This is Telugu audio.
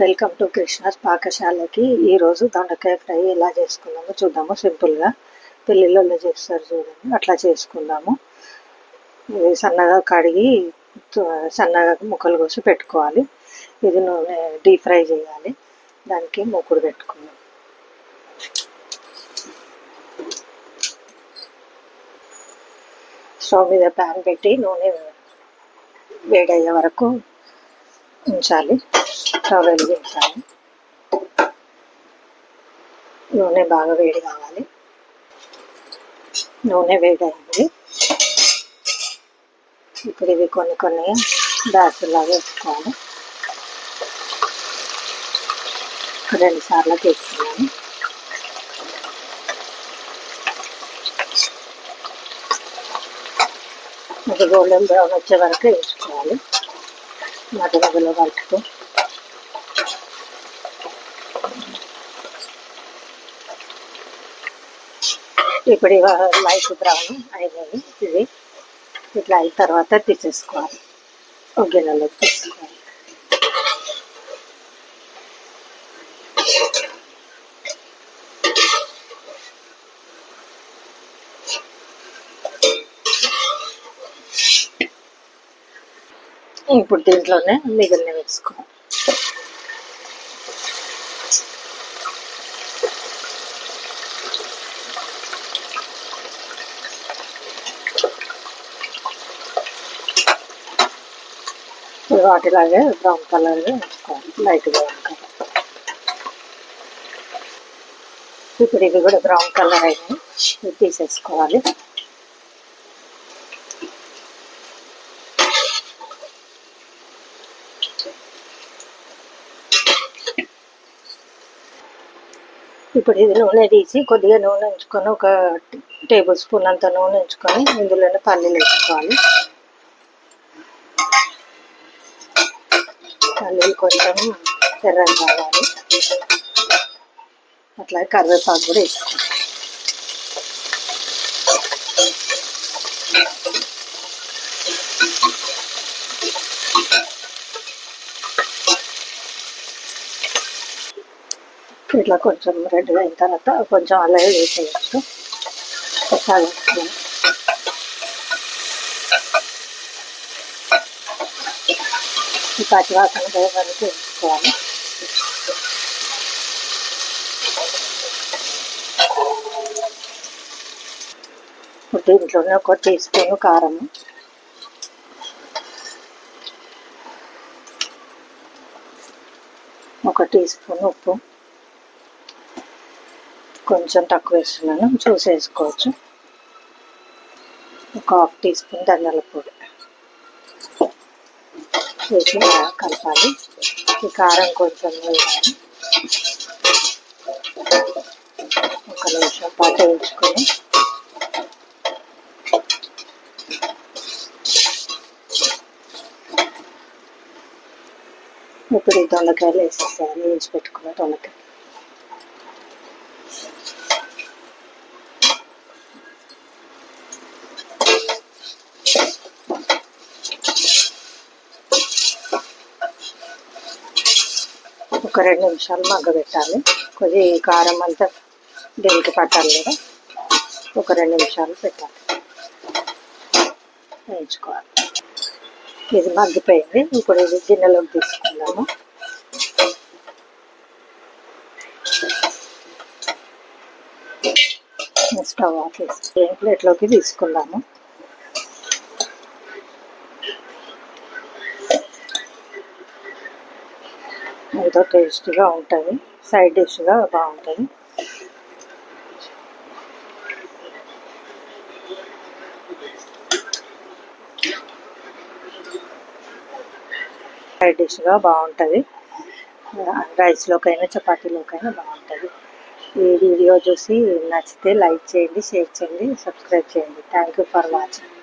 Welcome to Krishna's పాకశాలకి. ఈరోజు దొండకాయ ఫ్రై ఎలా చేసుకుందామో చూద్దాము. సింపుల్గా పెళ్ళిళ్ళలో చేస్తారు చూడండి, అట్లా చేసుకుందాము. ఇది సన్నగా కడిగి సన్నగా ముక్కలు కోసి పెట్టుకోవాలి. ఇది నూనె డీప్ ఫ్రై చేయాలి. దానికి మూకుడు పెట్టుకుందాం. స్టవ్ మీద ప్యాన్ పెట్టి నూనె వేడయ్యే వరకు ఉంచాలి. స్టవ్ వెలిగించాలి. నూనె బాగా వేడి కావాలి. నూనె వేడైంది. ఇప్పుడు ఇవి కొన్ని బ్యాచులాగా వేసుకోవాలి. 2 సార్లు వేసుకున్నాను. ఇది గోల్డెన్ బ్రౌన్ వచ్చే వరకు వేసుకోవాలి. మధ్యలో కలుపుతూ ఇప్పుడు లైట్ బ్రౌన్ అయినాయి. ఇది ఇట్లా అయిన తర్వాత తీసేసుకోవాలి. ఒక గిన్నెలో తీసుకోవాలి. ఇప్పుడు దీంట్లోనే మిగిలిన వేసుకోవాలి. వాటిలాగే బ్రౌన్ కలర్గా వేసుకోవాలి, లైట్ బ్రౌన్ కలర్. ఇప్పుడు ఇవి కూడా బ్రౌన్ కలర్ అయినాయి, తీసేసుకోవాలి. ఇప్పుడు ఇది నూనె తీసి కొద్దిగా నూనె ఉంచుకొని, ఒక టేబుల్ స్పూన్ అంత నూనె ఉంచుకొని ఇందులోనే పల్లీలు వేసుకోవాలి. పల్లీలు కొంచెం ఎర్రగా కావాలి. అట్లాగే కరివేపాకు కూడా వేసుకోవాలి. ఇట్లా కొంచెం రెడ్గా అయిన తర్వాత కొంచెం అలాగే వేసేయచ్చు. ఈ పచ్చివాసన పోయే వరకు వేసుకోవాలి. దీంట్లోనే 1 టీ స్పూన్ కారం, 1 టీ స్పూన్ ఉప్పు, కొంచెం తక్కువ వేస్తున్నాను, చూసి వేసుకోవచ్చు. 1/2 టీ స్పూన్ ధనియాల పొడి వేసి కలపాలి. ఈ కారం కొంచెం వేయాలి. 1 నిమిషం పాటు వేయించుకొని ఇప్పుడు ఈ దొండకాయలు వేసేసాను. వేసి పెట్టుకున్న దొండకాయ ఒక 2 నిమిషాలు మగ్గబెట్టాలి. కొద్ది కారం అంతా దీనికి పట్టాలి కదా, ఒక 2 నిమిషాలు పెట్టాలి, వేయించుకోవాలి. ఇది మగ్గిపోయింది. ఇప్పుడు ఇది గిన్నెలోకి తీసుకుందాము. స్టవ్ ఆఫ్ చేసి ప్లేట్లోకి తీసుకుందాము. ఎంతో టేస్టీగా ఉంటుంది, సైడ్ డిష్గా బాగుంటుంది. సైడ్ డిష్గా బాగుంటుంది. రైస్లోకైనా చపాతీలోకైనా బాగుంటుంది. ఈ వీడియో చూసి నచ్చితే లైక్ చేయండి, షేర్ చేయండి, సబ్స్క్రైబ్ చేయండి. Thank you for watching.